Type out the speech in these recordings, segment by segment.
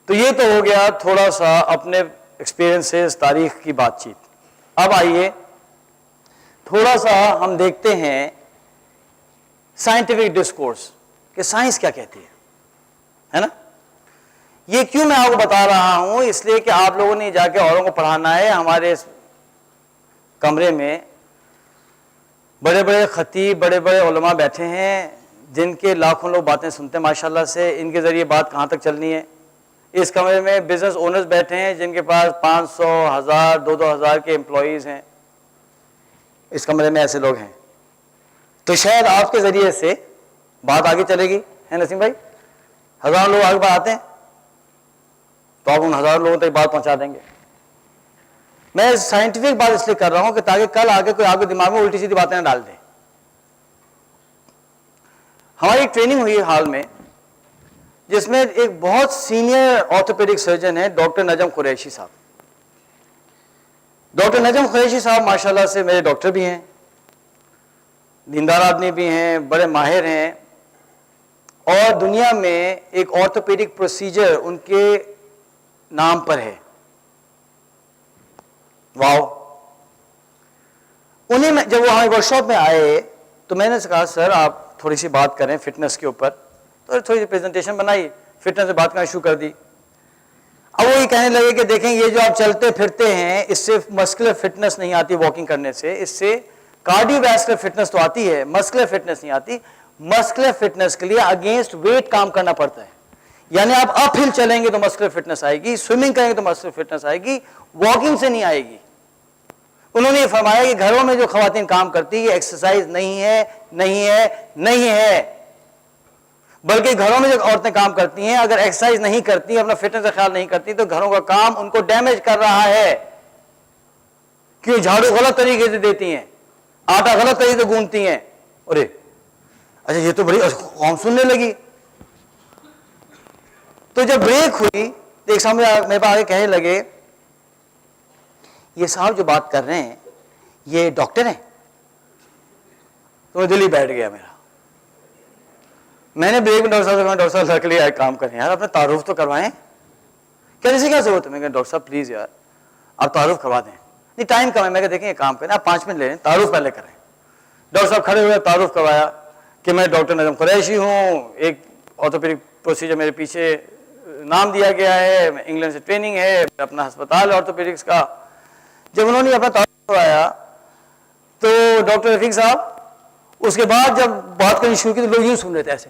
तो ये तो हो गया थोड़ा सा अपने एक्सपीरियंसेस, तारीख की बातचीत। अब आइए थोड़ा सा हम देखते हैं साइंटिफिक डिस्कोर्स कि साइंस क्या कहती है ना। ये क्यों मैं आपको बता रहा हूं, इसलिए कि आप लोगों ने जाके औरों को पढ़ाना है। हमारे कमरे में बड़े बड़े खतीब, बड़े बड़े उलमा बैठे हैं जिनके लाखों लोग बातें सुनते हैं माशाल्लाह से। इनके ज़रिए बात कहाँ तक चलनी है। इस कमरे में बिजनेस ओनर्स बैठे हैं जिनके पास 500, 1000, 2-2 हज़ार के एम्प्लॉयज़ हैं। इस कमरे में ऐसे लोग हैं। तो शायद आपके ज़रिए से बात आगे चलेगी, है नसीम भाई। हज़ारों लोग आगे बढ़ाते हैं तो आप उन हज़ारों लोगों तक बात पहुँचा देंगे। मैं साइंटिफिक बात इसलिए कर रहा हूँ कि ताकि कल आगे कोई आपके दिमाग में उल्टी सीधी बातें ना डाल दे। हमारी एक ट्रेनिंग हुई हाल में जिसमें एक बहुत सीनियर ऑर्थोपेडिक सर्जन है डॉक्टर नजम कुरैशी साहब। डॉक्टर नजम कुरैशी साहब माशाल्लाह से मेरे डॉक्टर भी हैं, दीनदार आदमी भी हैं, बड़े माहिर हैं और दुनिया में एक ऑर्थोपेडिक प्रोसीजर उनके नाम पर है। वाओ। उन्हें जब वो हमारे वर्कशॉप में आए तो मैंने कहा सर आप थोड़ी सी बात करें फिटनेस के ऊपर। तो थोड़ी सी प्रेजेंटेशन बनाई, फिटनेस से बात करना शुरू कर दी। अब वो ये कहने लगे कि देखें ये जो आप चलते फिरते हैं इससे मस्कुलर फिटनेस नहीं आती वॉकिंग करने से, इससे कार्डियोवैस्कुलर फिटनेस तो आती है, मस्कुलर फिटनेस नहीं आती। मस्कुलर फिटनेस के लिए अगेंस्ट वेट काम करना पड़ता है। यानी आप अपहिल चलेंगे तो मस्कुलर फिटनेस आएगी, स्विमिंग करेंगे तो मस्कुलर फिटनेस आएगी, वॉकिंग से नहीं आएगी। उन्होंने ये फरमाया कि घरों में जो खवातीन काम करती है एक्सरसाइज नहीं है, नहीं है, नहीं है, बल्कि घरों में जो औरतें काम करती हैं अगर एक्सरसाइज नहीं करती, अपना फिटनेस का ख्याल नहीं करती तो घरों का काम उनको डैमेज कर रहा है। क्यों? झाड़ू गलत तरीके से देती हैं, आटा गलत तरीके से गूंथती हैं। अरे अच्छा ये तो बड़ी कौन सुनने लगी। तो जब ब्रेक हुई तो एक सामने मेरे पास आगे कहने लगे ये साहब जो बात कर रहे हैं ये डॉक्टर हैं। तो मैं दिल ही बैठ गया मेरा। मैंने ब्रेक में डॉक्टर साहब से कहा डॉक्टर साहब लग लिया काम करें यार, अपना तारुफ तो करवाएं। कहने से क्या जरूरत है? मैं कहा डॉक्टर साहब प्लीज यार आप तारुफ करवा दें। नहीं टाइम कम है। मैं देखें ये काम करें, आप 5 मिनट ले लें, तारुफ पहले करें। डॉक्टर साहब खड़े हुए, तारुफ करवाया कि मैं डॉक्टर नजम कुरैशी हूँ, एक ऑर्थोपेडिक प्रोसीजर मेरे पीछे नाम दिया गया है, इंग्लैंड से ट्रेनिंग है, अपना अस्पताल है ऑर्थोपेडिक्स का। जब उन्होंने अपना तारुफ करवाया तो डॉक्टर रफीक साहब उसके बाद जब बात करनी शुरू की तो लोग यूं सुन रहे थे ऐसे।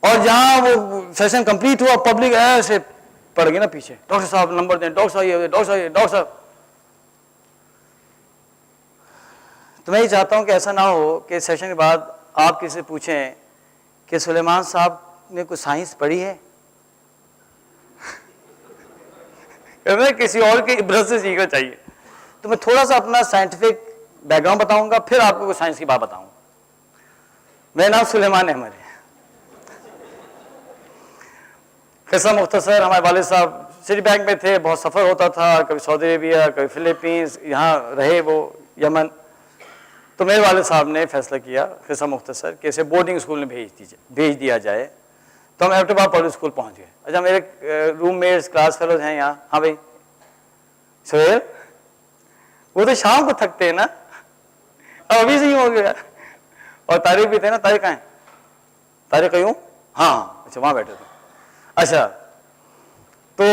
और जहां वो सेशन कंप्लीट हुआ पब्लिक ऐसे पड़ गई ना पीछे, डॉक्टर साहब नंबर दें, डॉक्टर साहब ये, डॉक्टर साहब ये, डॉक्टर साहब। तो मैं ये चाहता हूं कि ऐसा ना हो कि सेशन के बाद आप किसी से पूछें कि सुलेमान साहब ने कुछ साइंस पढ़ी है। मैं किसी और की इब्रत से सीखना चाहिए। तो मैं थोड़ा सा अपना साइंटिफिक बैकग्राउंड बताऊंगा, फिर आपको कुछ साइंस की बात बताऊंगा। मेरा नाम सुलेमान अहमद है। किस्सा मुख्तसर, हमारे वालिद साहब सिटी बैंक में थे, बहुत सफ़र होता था, कभी सऊदी अरेबिया, कभी फिलीपींस, यहाँ रहे वो यमन। तो मेरे वालिद साहब ने फैसला किया किस्सा मुख्तसर कि इसे बोर्डिंग स्कूल में भेज दिया जाए। तो हम एबटाबाद पब्लिक स्कूल पहुँच गए। अच्छा मेरे रूममेट्स क्लास फेलोज हैं यहाँ। हाँ भाई सोहेल, वो तो शाम को थकते हैं ना, अब अभी से ही हो गया। और तारिक भी थे ना, तारिक कहाँ है? तारिक कहीं हूँ, हाँ अच्छा वहाँ बैठे थे। अच्छा तो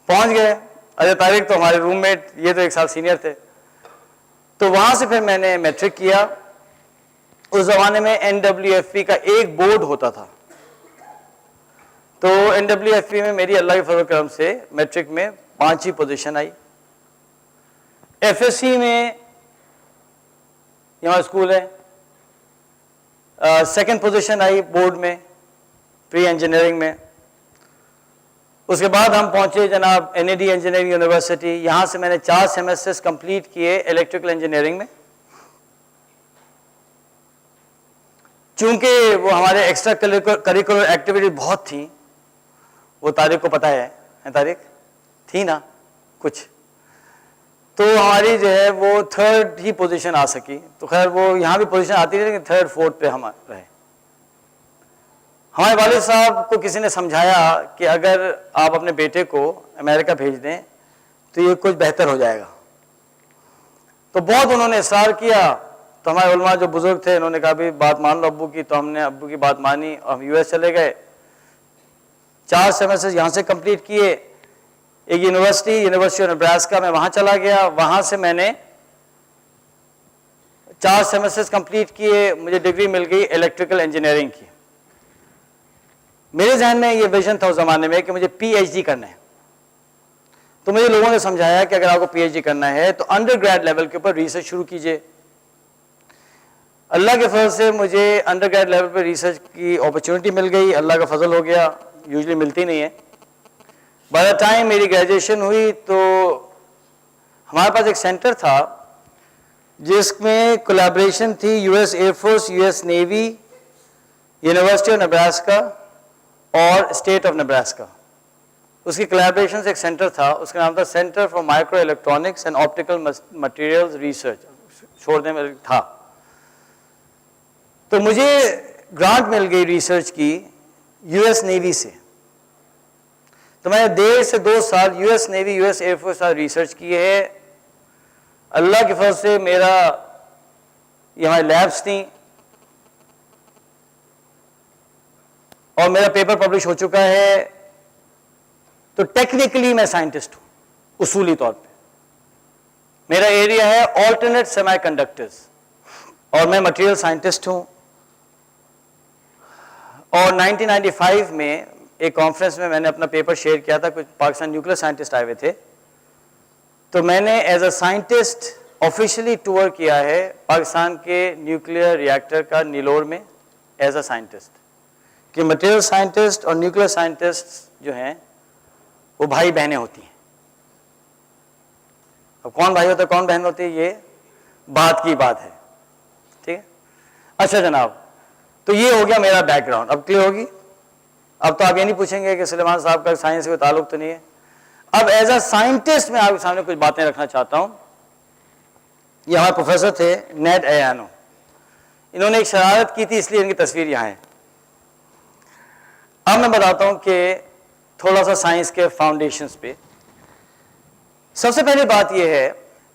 पहुँच गए। अच्छा तारिक तो हमारे रूममेट, ये तो 1 साल सीनियर थे। तो वहाँ से फिर मैंने मैट्रिक किया। उस ज़माने में NWFP का एक बोर्ड होता था। तो NWFP में मेरी अल्लाह के फजल करम से मैट्रिक में 5वीं पोजीशन आई। FSC में यहाँ स्कूल है, 2nd पोजीशन आई बोर्ड में प्री इंजीनियरिंग में। उसके बाद हम पहुंचे जनाब NAD इंजीनियरिंग यूनिवर्सिटी। यहाँ से मैंने 4 सेमेस्टर्स कंप्लीट किए इलेक्ट्रिकल इंजीनियरिंग में। चूंकि वो हमारे एक्स्ट्रा करिकुलर एक्टिविटी बहुत थी, वो तारिक को पता है तारिक थी ना कुछ, तो हमारी जो है वो 3rd ही पोजीशन आ सकी। तो खैर वो यहाँ भी पोजीशन आती है लेकिन 3rd 4th पे हम रहे। हमारे वालिद साहब को किसी ने समझाया कि अगर आप अपने बेटे को अमेरिका भेज दें तो ये कुछ बेहतर हो जाएगा। तो बहुत उन्होंने इसरार किया। तो हमारे उलमा जो बुजुर्ग थे उन्होंने कहा भी बात मान लो अब्बू की। तो हमने अब्बू की बात मानी और हम यूएस चले गए। 4 सेमेस्टर्स यहाँ से कंप्लीट किए। एक यूनिवर्सिटी ऑफ नेब्रास्का में वहाँ चला गया। वहाँ से मैंने 4 सेमेस्टर्स कंप्लीट किए। मुझे डिग्री मिल गई इलेक्ट्रिकल इंजीनियरिंग की। मेरे जहन में ये विजन था उस ज़माने में कि मुझे पीएचडी करना है। तो मुझे लोगों ने समझाया कि अगर आपको पीएचडी करना है तो अंडर ग्रेड लेवल के ऊपर रिसर्च शुरू कीजिए। अल्लाह के फजल से मुझे अंडर ग्रेड लेवल पर रिसर्च की अपॉर्चुनिटी मिल गई। अल्लाह का फजल हो गया, यूजुअली मिलती नहीं है। बाय द टाइम मेरी ग्रेजुएशन हुई तो हमारे पास एक सेंटर था जिसमें कोलैबोरेशन थी US air force, US navy, university of Nebraska और स्टेट ऑफ नेब्रास्का। उसकी कोलैबोरेशन से एक सेंटर था, उसका नाम था centre for micro electronics and optical materials research, छोड़ने में था। तो मुझे ग्रांट मिल गई रिसर्च की यूएस नेवी से। तो मैंने 1.5 से 2 साल यूएस नेवी, यूएस एयरफोर्स साथ रिसर्च की है। अल्लाह के फजल से मेरा ये हमारी लैब्स थी और मेरा पेपर पब्लिश हो चुका है। तो टेक्निकली मैं साइंटिस्ट हूं, उसूली तौर पे। मेरा एरिया है ऑल्टरनेट सेमीकंडक्टर्स और मैं मटेरियल साइंटिस्ट हूं। और 1995 में एक कॉन्फ्रेंस में मैंने अपना पेपर शेयर किया था, कुछ पाकिस्तान न्यूक्लियर साइंटिस्ट आए हुए थे। तो मैंने as a scientist officially tour किया है पाकिस्तान के न्यूक्लियर रिएक्टर का नीलोर में एज अ साइंटिस्ट। कि मटेरियल साइंटिस्ट और न्यूक्लियर साइंटिस्ट जो हैं वो भाई बहनें होती हैं। अब कौन भाई होता है कौन बहन होती है ये बात की बात है, ठीक है। अच्छा जनाब, तो ये हो गया मेरा बैकग्राउंड। अब क्लियर होगी? अब तो आप ये नहीं पूछेंगे कि सुलेमान साहब का साइंस से कोई ताल्लुक तो नहीं है। अब एज अ साइंटिस्ट मैं आपके सामने कुछ बातें रखना चाहता हूं। ये हमारे प्रोफेसर थे नेड एयानो, इन्होंने एक शरारत की थी इसलिए इनकी तस्वीर यहाँ है। अब मैं बताता हूं कि थोड़ा सा साइंस के फाउंडेशंस पे। सबसे पहली बात यह है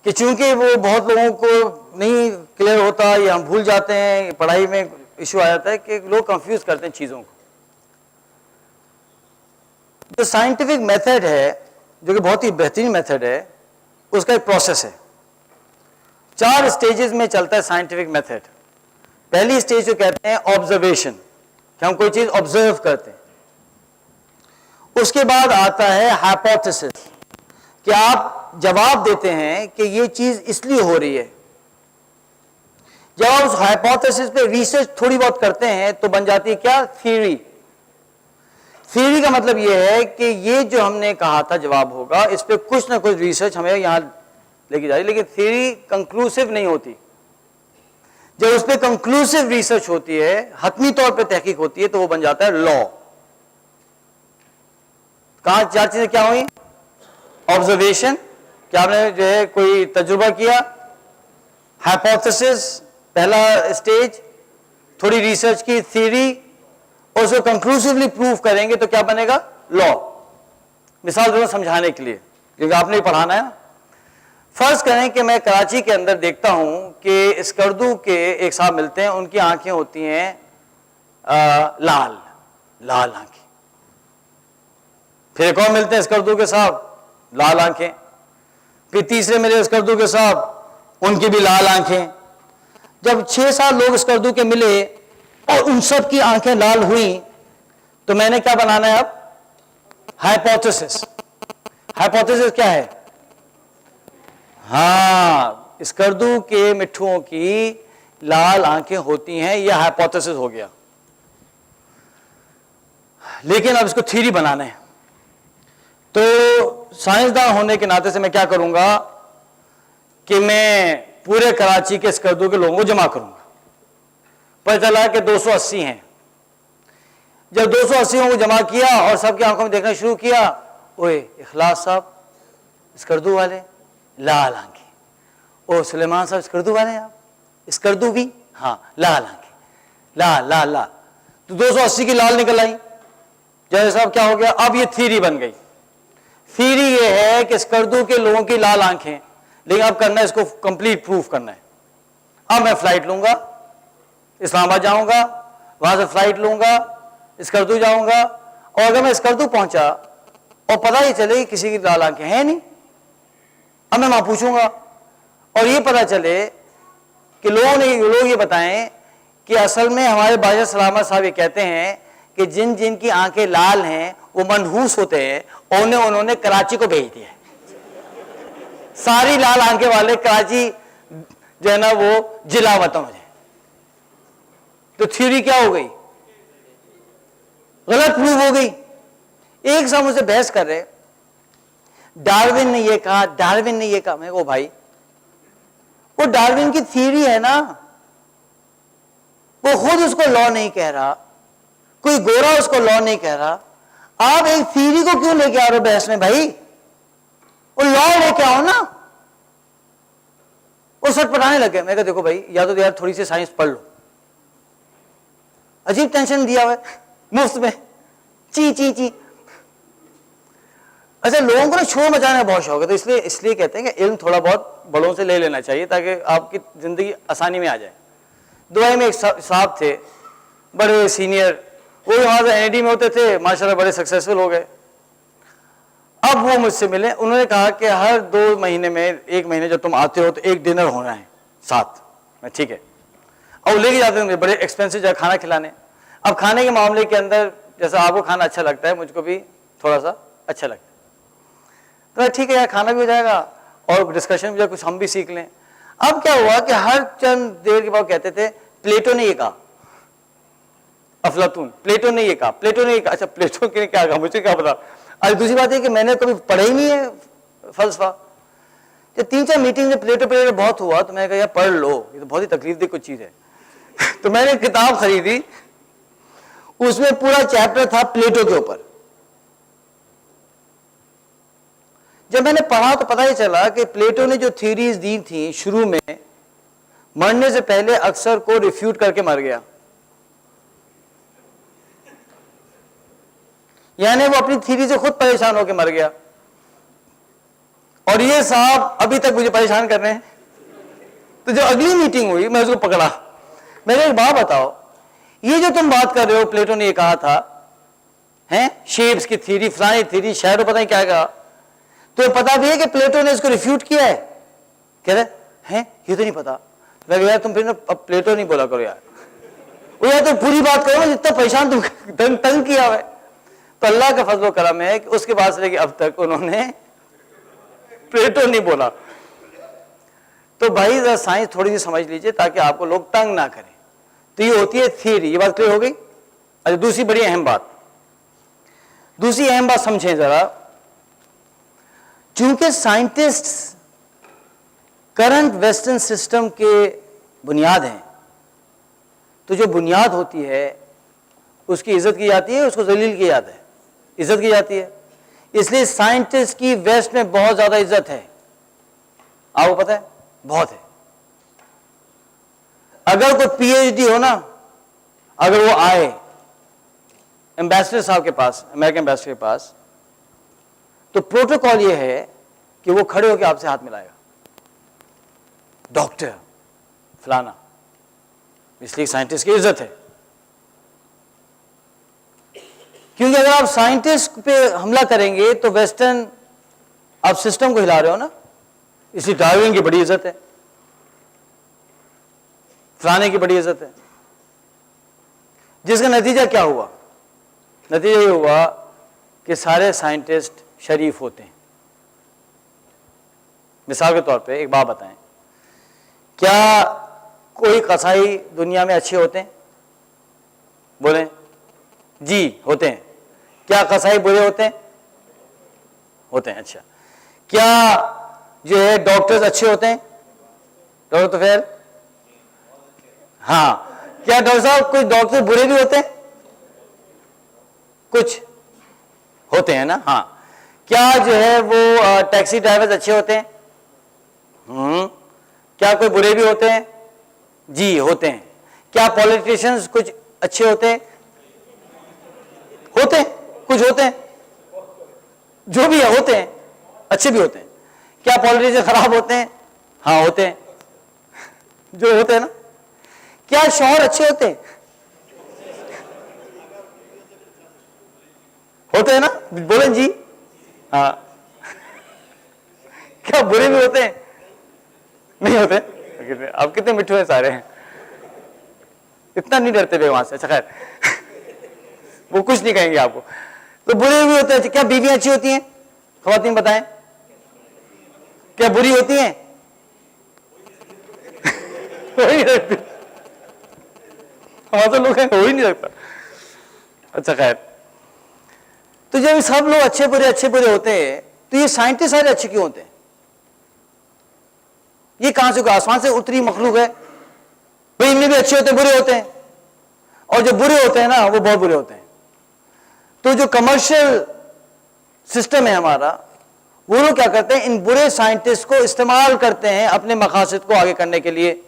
कि चूंकि वो बहुत लोगों को नहीं क्लियर होता या हम भूल जाते हैं, पढ़ाई में इशू आ जाता है कि लोग कंफ्यूज करते हैं चीज़ों को। जो साइंटिफिक मेथड है, जो कि बहुत ही बेहतरीन मेथड है, उसका एक प्रोसेस है। 4 स्टेजेस में चलता है साइंटिफिक मेथड। पहली स्टेज जो कहते हैं ऑब्जर्वेशन, कि हम कोई चीज ऑब्जर्व करते हैं। उसके बाद आता है हाइपोथेसिस, कि आप जवाब देते हैं कि ये चीज इसलिए हो रही है। जब आप उस हाइपोथेसिस पे रिसर्च थोड़ी बहुत करते हैं तो बन जाती है क्या? थ्योरी। थ्योरी का मतलब यह है कि ये जो हमने कहा था जवाब होगा, इस पे कुछ ना कुछ रिसर्च हमें यहां लेके जा रही है। लेकिन थ्योरी कंक्लूसिव नहीं होती। जब उस पर कंक्लूसिव रिसर्च होती है, हतमी तौर पे तहकीक होती है, तो वो बन जाता है लॉ। कहां 4 चीजें क्या हुई? ऑब्जर्वेशन, कि आपने जो है कोई तजुर्बा किया। हाइपोथेसिस पहला स्टेज, थोड़ी रिसर्च की, थ्योरी, और उसको कंक्लूसिवली प्रूव करेंगे तो क्या बनेगा? लॉ। मिसाल दूंगा समझाने के लिए, क्योंकि आपने ही पढ़ाना है। फर्ज करें कि मैं कराची के अंदर देखता हूं कि स्कर्दू के एक साहब मिलते हैं, उनकी आंखें होती हैं लाल लाल आंखें। फिर एक और मिलते हैं स्कर्दू के साहब, लाल आंखें। फिर तीसरे मिले स्कर्दू के साहब, उनकी भी लाल आंखें। जब 6-7 लोग स्कर्दू के मिले और उन सब की आंखें लाल हुई, तो मैंने क्या बनाना है अब? हाइपोथेसिस। हाइपोथेसिस क्या है? हाँ, स्कर्दू के मिट्ठुओं की लाल आंखें होती हैं, यह हाइपोथेसिस हो गया। लेकिन अब इसको थ्योरी बनाना है, तो साइंसदान होने के नाते से मैं क्या करूंगा कि मैं पूरे कराची के स्कर्दू के लोगों को जमा करूंगा। पता चला कि 280 हैं। जब 280 को जमा किया और सबकी आंखों में देखना शुरू किया, ओए इखलास साहब स्कर्दू वाले, लाल आंखें। ओ सुलेमान साहब स्कर्दू वाले हैं आप? स्कर्दू भी? हाँ, लाल आंखें, लाल लाल लाल। तो 280 की लाल निकल आई। जज साहब क्या हो गया? अब ये थ्योरी बन गई। थ्योरी ये है कि स्कर्दू के लोगों की लाल आंखें, लेकिन अब करना है इसको कंप्लीट प्रूफ करना है। अब मैं फ्लाइट लूंगा, इस्लामाबाद जाऊंगा, वहां से फ्लाइट लूंगा, स्कर्दू जाऊंगा, और अगर मैं स्कर्दू पहुंचा और पता ही चले कि किसी की लाल आंखें हैं नहीं, अब मैं वहां पूछूंगा और ये पता चले कि लोग ये बताएं कि असल में हमारे बादशाह सलामत साहब ये कहते हैं कि जिन जिन की आंखें लाल हैं वो मनहूस होते हैं, और उन्होंने कराची को भेज दिया है। सारी लाल आंखें वाले कराची जो है ना वो जिला वतन हो जाए। तो थ्योरी क्या हो गई? गलत प्रूव हो गई। एक साहब मुझसे बहस कर रहे, डार्विन ने ये कहा, डार्विन ने ये कहा। मैं कहा भाई, वो डार्विन की थ्योरी है ना, वो खुद उसको लॉ नहीं कह रहा, कोई गोरा उसको लॉ नहीं कह रहा। आप एक थ्योरी को क्यों लेके आ रहे हो बहस में भाई? वो लॉ लेके आओ ना। वो सटपटाने लगे। मैं कहा देखो भाई, या तो यार थोड़ी सी साइंस पढ़ लो। अजीब टेंशन दिया हुआ है मुफ्त में, ची ची ची। अच्छा, लोगों को ना शोर मचाने का बहुत शौक है, तो इसलिए कहते हैं कि इल्म थोड़ा बहुत बड़ों से ले लेना चाहिए ताकि आपकी जिंदगी आसानी में आ जाए। दुबई में एक साहब थे, बड़े सीनियर, वो वहां से एनआईटी में होते थे, माशाल्लाह बड़े सक्सेसफुल हो गए। अब वो मुझसे मिले, उन्होंने कहा कि हर 2 महीने में, 1 महीने जब तुम आते हो तो एक डिनर होना है साथ में, ठीक है। और लेके जाते हैं बड़े एक्सपेंसिव जगह खाना खिलाने। अब खाने के मामले के अंदर जैसा आपको खाना अच्छा लगता है, मुझको भी थोड़ा सा अच्छा लगता है, तो ठीक है यार, खाना भी हो जाएगा और डिस्कशन भी, कुछ हम भी सीख लें। अब क्या हुआ कि हर चंद देर के बाद कहते थे प्लेटो ने ये कहा, अफलातून, प्लेटो ने ये कहा, प्लेटो ने ये कहा। अच्छा, प्लेटो ने क्या कहा, मुझे क्या पता। और दूसरी बात है कि मैंने कभी पढ़ा ही नहीं है फलसफा। जब 3-4 मीटिंग में प्लेटो बहुत हुआ तो मैंने कहा यार पढ़ लो, ये तो बहुत ही तकलीफ दे कुछ चीज है। तो मैंने एक किताब खरीदी, उसमें पूरा चैप्टर था प्लेटो के ऊपर। जब मैंने पढ़ा तो पता ही चला कि प्लेटो ने जो थ्योरीज दी थी शुरू में, मरने से पहले अक्सर को रिफ्यूट करके मर गया। यानी वो अपनी थ्योरी से खुद परेशान होकर मर गया। और ये साहब अभी तक मुझे परेशान कर रहे हैं। तो जब अगली मीटिंग हुई, मैं उसको पकड़ा, मैंने एक बात बताओ, ये जो तुम बात कर रहे हो, प्लेटो ने ये कहा था, हैं शेप्स की थ्योरी, फलानी थ्योरी, शायद पता नहीं क्या कहा, तो पता भी है कि प्लेटो ने इसको रिफ्यूट किया है? कह रहे हैं ये तो नहीं पता। मैं यार तुम फिर अब प्लेटो नहीं बोला करो यार, वो यार तो पूरी बात करो ना, जितना परेशान तुम तंग किया हुआ है। तो अल्लाह का फजल करम है कि उसके बाद से लेके अब तक उन्होंने प्लेटो नहीं बोला। तो भाई जरा साइंस थोड़ी सी समझ लीजिए ताकि आपको लोग तंग ना करें। तो ये होती है थ्योरी। ये बात क्लियर हो गई? अच्छा, दूसरी बड़ी अहम बात, दूसरी अहम बात समझें जरा। चूंकि साइंटिस्ट करंट वेस्टर्न सिस्टम के बुनियाद हैं, तो जो बुनियाद होती है उसकी इज्जत की जाती है, उसको जलील किया जाता है, इज्जत की जाती है। इसलिए साइंटिस्ट की वेस्ट में बहुत ज्यादा इज्जत है, आपको पता है, बहुत है। अगर कोई पीएचडी हो ना, अगर वो आए एम्बेसडर साहब के पास, अमेरिकन एम्बेसडर के पास, तो प्रोटोकॉल ये है कि वो खड़े होकर आपसे हाथ मिलाएगा, डॉक्टर फलाना, इसलिए साइंटिस्ट की इज्जत है। क्योंकि अगर आप साइंटिस्ट पे हमला करेंगे तो वेस्टर्न आप सिस्टम को हिला रहे हो ना, इसलिए डार्विन की बड़ी इज्जत है, फलाने की बड़ी इज्जत है। जिसका नतीजा क्या हुआ? नतीजा ये हुआ कि सारे साइंटिस्ट शरीफ होते हैं। मिसाल के तौर पे एक बात बताएं, क्या कोई कसाई दुनिया में अच्छे होते हैं? बोलें जी, होते हैं। क्या कसाई बुरे होते हैं? होते हैं। अच्छा, क्या जो है डॉक्टर्स अच्छे होते हैं? डॉक्टर तो फिर हाँ, क्या डॉक्टर साहब कुछ डॉक्टर बुरे भी होते हैं? कुछ होते हैं ना। हाँ, क्या जो है वो टैक्सी ड्राइवर्स अच्छे होते हैं? क्या कोई बुरे भी होते हैं? जी, होते हैं। क्या पॉलिटिशियंस कुछ अच्छे होते हैं? होते हैं, कुछ होते हैं, जो भी है होते हैं, अच्छे भी होते हैं। क्या पॉलिटिशियन खराब होते हैं? हाँ होते हैं, जो होते हैं ना। क्या शौहर अच्छे होते हैं? होते हैं ना, बोलें जी। हाँ। क्या बुरे भी होते हैं? नहीं होते। अब कितने मिठू हैं सारे हैं, इतना नहीं डरते वे वहां से। अच्छा खैर, वो कुछ नहीं कहेंगे आपको। तो बुरे भी होते हैं। क्या बीवियां अच्छी होती हैं? ख्वातीन बताएं, क्या बुरी होती हैं? हो ही नहीं सकती, हमारे तो लोग हैं, हो ही नहीं सकता। अच्छा खैर, तो जब सब लोग अच्छे बुरे होते हैं, तो ये साइंटिस्ट सारे अच्छे क्यों होते हैं? ये कहां से, आसमान से उतरी मखलूक है भाई? इनमें भी अच्छे होते हैं, बुरे होते हैं, और जो बुरे होते हैं ना वो बहुत बुरे होते हैं। तो जो कमर्शियल सिस्टम है हमारा, वो लोग क्या करते हैं, इन बुरे साइंटिस्ट को इस्तेमाल करते हैं अपने मकासद को आगे करने के लिए।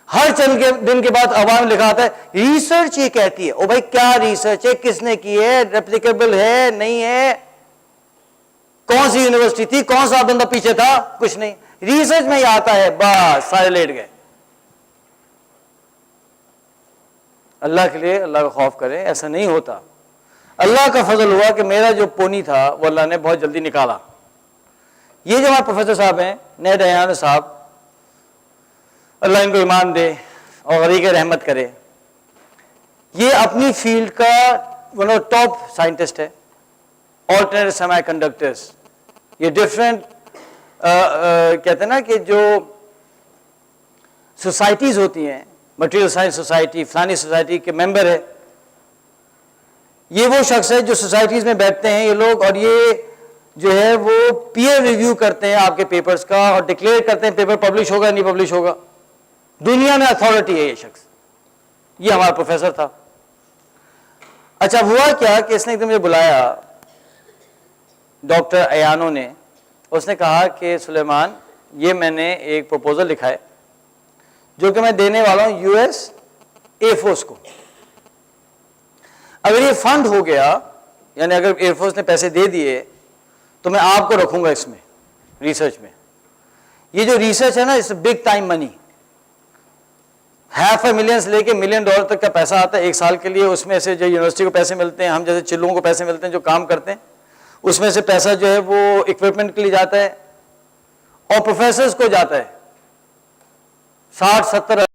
हर चंद के दिन के बाद अखबार में लिखा आता है रिसर्च ये कहती है। ओ भाई क्या रिसर्च है, किसने की है, रेप्लिकेबल है नहीं है, कौन सी यूनिवर्सिटी थी, कौन सा बंदा पीछे था, कुछ नहीं। रिसर्च में ही आता है, बस सारे लेट गए। अल्लाह के लिए अल्लाह का खौफ करें, ऐसा नहीं होता। अल्लाह का फजल हुआ कि मेरा जो पोनी था वो अल्लाह ने बहुत जल्दी निकाला। ये जो हमारे प्रोफेसर साहब हैं, नए दयान साहब, अल्लाह इनको ईमान दे और गरीक रहमत करे। ये अपनी फील्ड का वन ऑफ टॉप साइंटिस्ट है, ऑल्टरनेटिव सेमीकंडक्टर्स। ये डिफरेंट कहते हैं ना कि जो सोसाइटीज होती हैं, मटेरियल साइंस सोसाइटी, फलानी सोसाइटी के मेंबर है। ये वो शख्स है जो सोसाइटीज में बैठते हैं ये लोग, और ये जो है वो पीयर रिव्यू करते हैं आपके पेपर्स का और डिक्लेयर करते हैं पेपर पब्लिश होगा नहीं पब्लिश होगा। दुनिया में अथॉरिटी है ये शख्स। ये हमारा प्रोफेसर था। अच्छा हुआ क्या कि इसने एकदम मुझे बुलाया, डॉक्टर अयानो ने। उसने कहा कि सुलेमान, ये मैंने एक प्रपोजल लिखा है जो कि मैं देने वाला हूं यूएस एयरफोर्स को। अगर ये फंड हो गया, यानी अगर एयरफोर्स ने पैसे दे दिए, तो मैं आपको रखूंगा इसमें रिसर्च में। ये जो रिसर्च है ना, इट्स बिग टाइम मनी। $500,000 से लेके $1 मिलियन तक का पैसा आता है एक साल के लिए। उसमें से जो यूनिवर्सिटी को पैसे मिलते हैं, हम जैसे चिल्लों को पैसे मिलते हैं जो काम करते हैं, उसमें से पैसा जो है वो इक्विपमेंट के लिए जाता है और प्रोफेसर्स को जाता है 60-70